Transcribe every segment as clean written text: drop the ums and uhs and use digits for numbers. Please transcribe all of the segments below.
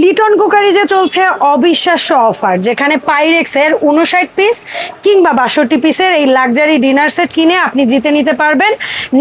লিটন কুকারিজে চলছে অবিশ্বাস্য অফার, যেখানে পাইরেক্সের 59 পিস কিংবা 62 পিসের এই লাক্সারি ডিনার সেট কিনে আপনি জিতে নিতে পারবেন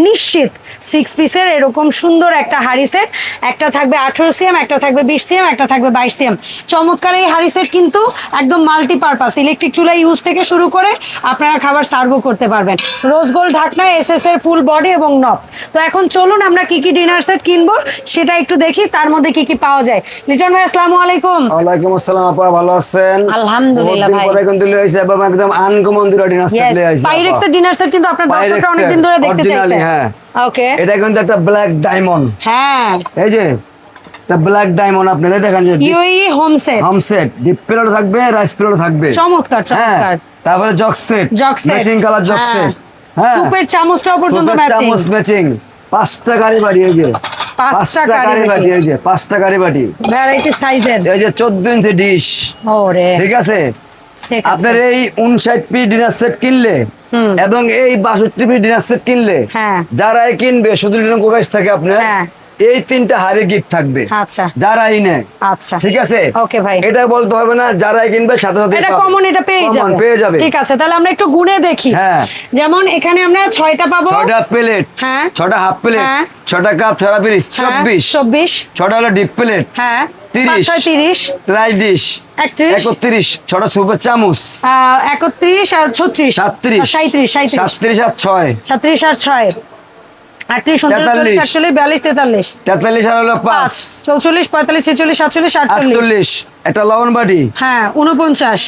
নিশ্চিত 6 পিসের এরকম সুন্দর একটা হাড়ি সেট। একটা থাকবে 18 সিএম, একটা থাকবে 20 সিএম, একটা থাকবে 22 সিএম। চমৎকার এই হাড়ি সেট কিন্তু একদম মাল্টিপারপাস, ইলেকট্রিক চুলা ইউজ থেকে শুরু করে আপনারা খাবার সার্ভও করতে পারবেন। রোজ গোল্ড ঢাকনা, এসএস এর ফুল বডি এবং নব। তো এখন চলুন আমরা কি কি ডিনার সেট কিনবো সেটা একটু দেখি, তার মধ্যে কি কি পাওয়া যায়। লিটন ভাই আসসালামু আলাইকুম। ওয়ালাইকুম আসসালাম আপা, ভালো আছেন? আলহামদুলিল্লাহ ভাই। পরে কিন্তু লইছে বাবা একদম আনকমন দুটো ডিনার সেট লই আইছে। পাইরেক্স এর ডিনার সেট কিন্তু আপনার দর্শকরা অনেক দিন ধরে দেখতে চাইছে। হ্যাঁ ওকে, এটা কিন্তু একটা ব্ল্যাক ডায়মন্ড। হ্যাঁ এই যে এটা ব্ল্যাক ডায়মন্ড, আপনারা দেখেন যে UE home set deep plate থাকবে, রাইস প্লেট থাকবে। চমৎকার চমৎকার। তারপরে jug set matching colour jug set. হ্যাঁ সুপের চামচটাও পর্যন্ত ম্যাচিং। চামচ ম্যাচিং। 5টা কারি বাটি, এই যে 5টা কারি বাটি, এই যে 5টা কারি বাটি ভ্যারাইটি সাইজের। এই যে 14 ইঞ্চি ডিশ। ওরে ঠিক আছে, ঠিক আছে। আপনার এই 59 পিস ডিনার সেট কিনলে এবং এই 62 পিস ডিনার সেট কিনলে যারাই কিনবে শুধু লিটন কুকারিজ থেকে আপনার এই 3টা হাড়ি গিফট থাকবে। আচ্ছা, যারাই নেয়। আচ্ছা ঠিক আছে, ওকে ভাই। এটা বলতে হবে না, যারাই কিনবে সাথে সাথে এটা কমন, এটা পেয়ে যাবে। ঠিক আছে, তাহলে আমরা একটু গুণে দেখি। হ্যাঁ, যেমন এখানে আমরা 6টা পাবো। 6টা প্লেট, হ্যাঁ 6টা হাফ প্লেট, 6টা কাপ, 6টা পিস, 24। 6টা হলো ডিপ প্লেট, হ্যাঁ 30 রাইস ডিশ, 31 6টা সুপের চামচ, 31 আর 36 37 আর 6 37 আর 6 38 39 40 41 43 আর হলো 5 44 45 46 47 48 একটা লবণ বাটি, হ্যাঁ 49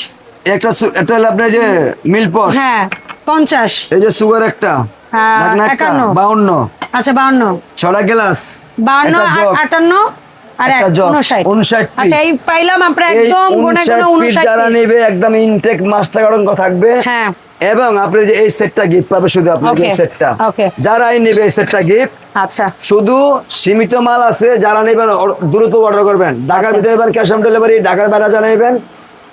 একটা হলো আপনার যে মিল্ক পট, হ্যাঁ 50 এই যে সুগার একটা, 51 52, আচ্ছা 52 6টা গ্লাস, 52 58 আর 59। আচ্ছা এই পাইলাম আমরা একদম গোনা গোনা 59 যারা নেবে একদম ইনটেক মাস্টার কার্ড থাকবে। হ্যাঁ, এবং আপনি যে এই সেটটা গিফট পাবে, শুধু আপনি যে সেটটা যারাই নেবে এই সেটটা গিফট। আচ্ছা, শুধু সীমিত মাল আছে, যারা নেবেন দ্রুত অর্ডার করবেন। ঢাকার ভিতরে নেবেন ক্যাশ অন ডেলিভারি, ঢাকার বাইরে যারা নেবেন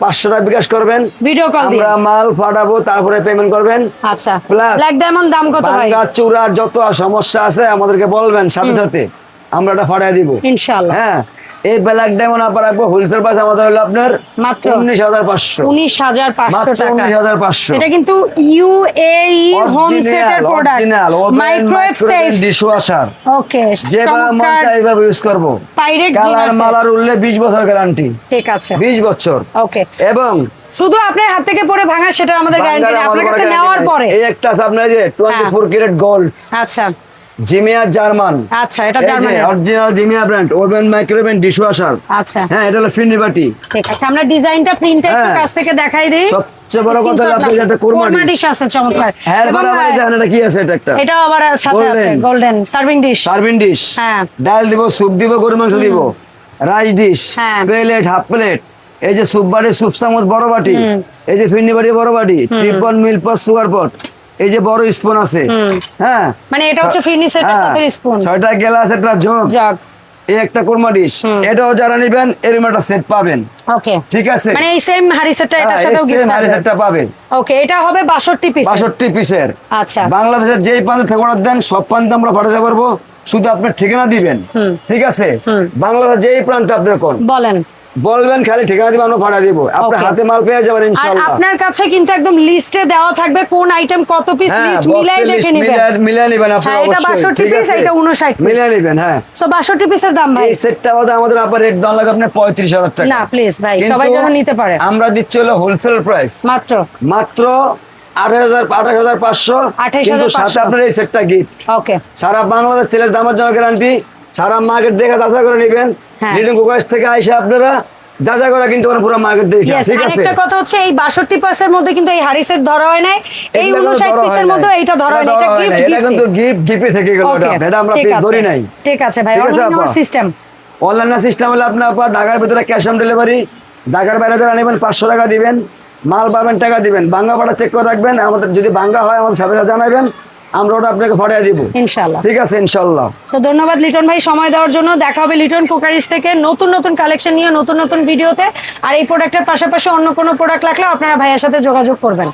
500 টাকা বিকাশ করবেন, ভিডিও কল দিয়ে আমরা মাল পাঠাবো, তারপরে পেমেন্ট করবেন। আচ্ছা, প্লাস ব্ল্যাক ডায়মন্ড দাম কত ভাই? ভাঙা চূড়া যত সমস্যা আছে আমাদেরকে বলবেন, সাথে সাথে আমরা এটা পাঠিয়ে দিব ইনশাআল্লাহ। হ্যাঁ, এই ব্ল্যাক ডায়মন্ড আপনার রাখবো হোলসেল প্রাইস আমাদের হলো আপনার মাত্র 19,500 টাকা। 19,500। এটা কিন্তু ইউএই হোম সেটের প্রোডাক্ট, মাইক্রোওয়েভ সেফ ডিশওয়াশার। ওকে, যেভাবে মন চায় এইভাবে ইউজ করব। পাইরেক্স কালার মালার উল্লে 20 বছর গ্যারান্টি। ঠিক আছে, 20 বছর। ওকে, এবং শুধু আপনার হাত থেকে পড়ে ভাঙা সেটা আমাদের গ্যারান্টি না, আপনার কাছে নেওয়ার পরে এই একটা আছে আপনার যে 24 ক্যারেট গোল্ড। আচ্ছা, জিমিয়া জার্মান। আচ্ছা, এটা German original Zamia brand, oven microwave dishwasher. আচ্ছা, হ্যাঁ এটা হলো ফিনি বাটি। ঠিক আছে, আমরা ডিজাইনটা প্রিন্টটা একটু কাছ থেকে দেখাই দেই। সবচেয়ে বড় কথা হলো আপনি যেটা কোরমা ডিশ আছে চমৎকার। হ্যাঁ, বরাবর দেখেন এটা কি আছে, এটা আবার সাথে আছে গোল্ডেন সার্ভিং ডিশ। হ্যাঁ, ডাল দিব, স্যুপ দিব, গরুর মাংস দিব, rice dish, plate, half plate, এই যে স্যুপ বাটি, স্যুপ চামচ বড় বাটি, এই যে ফিনি বাটি বড় বাটি, ট্রিপল মিল্ক পট, সুগার পট, এই যে বড় স্পুন আছে। হ্যাঁ, মানে এটা হচ্ছে ফিনি সেটের সাথে স্পুন, 6টা গ্লাস, একটা জগ, এই একটা কোরমা ডিশ। এটাও যারা নেবেন এরকম একটা সেট পাবেন। ওকে, ঠিক আছে, মানে এই সেম হাড়ি সেটটা এটার সাথেও গিফট হাড়ি সেটটা পাবেন। ওকে, এটা হবে 62 পিসের। আচ্ছা, বাংলাদেশের যেই প্রান্তে থেকে অর্ডার দেন সব প্রান্তে আমরা পাঠাতে পারবো, শুধু আপনার ঠিকানা দিবেন। ঠিক আছে, বাংলাদেশের যেই প্রান্তে আপনি কোন বলবেন, খালি ঠিকানা দিবেন, আমরা পাঠিয়ে দিব, আপনার হাতে মাল পেয়ে যাবেন ইনশাআল্লাহ। আর আপনার কাছে কিন্তু একদম লিস্টে দেওয়া থাকবে কোন আইটেম কত পিস, লিস্ট মিলাই দেখে নেবেন, মিলাই নেবেন আপনারা অবশ্যই। এটা 62 পিস, এটা 59 পিস, মিলাই নেবেন। হ্যাঁ, সো 62 পিসের দাম ভাই, এই সেটটা আমাদের আপনার রেট দাম লাগে আপনার 35,000 টাকা। না প্লিজ ভাই, সবাই যেন নিতে পারে, আমরা দিচ্ছি হলো হোলসেল প্রাইস মাত্র 28,500। কিন্তু সাথে আপনার এই সেটটা গিফট। ওকে, সারা বাংলাদেশ সেলের দামের জন্য গ্যারান্টি, সারা মার্কেট দেখে যাচাই করে নেবেন। লিটন কুকারিজ থেকে আইসা আপনারা যাচাই করে কিন্তু পুরো মার্কেট দেখে। ঠিক আছে, একটা কথা হচ্ছে এই 62 পিসের মধ্যে কিন্তু এই হাড়ি সেট ধরা হয় নাই, এই 59 পিসের মধ্যে এইটা ধরা হয় না, এটা গিফট, এটা কিন্তু গিফট থেকে গেল, এটা আমরা ধরি নাই। ঠিক আছে ভাই, অনলাইন সিস্টেম, অনলাইন সিস্টেম হলো আপনার ঢাকার ভিতরে ক্যাশ অন ডেলিভারি, ঢাকার বাইরে যারা নেবেন 500 টাকা দিবেন, মাল পাবেন, টাকা দিবেন, ভাঙ্গা পাটা চেক করে রাখবেন, আমাদের যদি ভাঙ্গা হয় আমাদের সাথে জানাবেন, আমরা ওটা আপনাকে পাঠিয়ে দিব ইনশাআল্লাহ। ঠিক আছে, ইনশাআল্লাহ। সো ধন্যবাদ লিটন ভাই সময় দেওয়ার জন্য। দেখা হবে লিটন কুকারিজ থেকে নতুন নতুন কালেকশন নিয়ে নতুন নতুন ভিডিওতে। আর এই প্রোডাক্টের পাশাপাশি অন্য কোনো প্রোডাক্ট লাগলে আপনারা ভাইয়ের সাথে যোগাযোগ করবেন।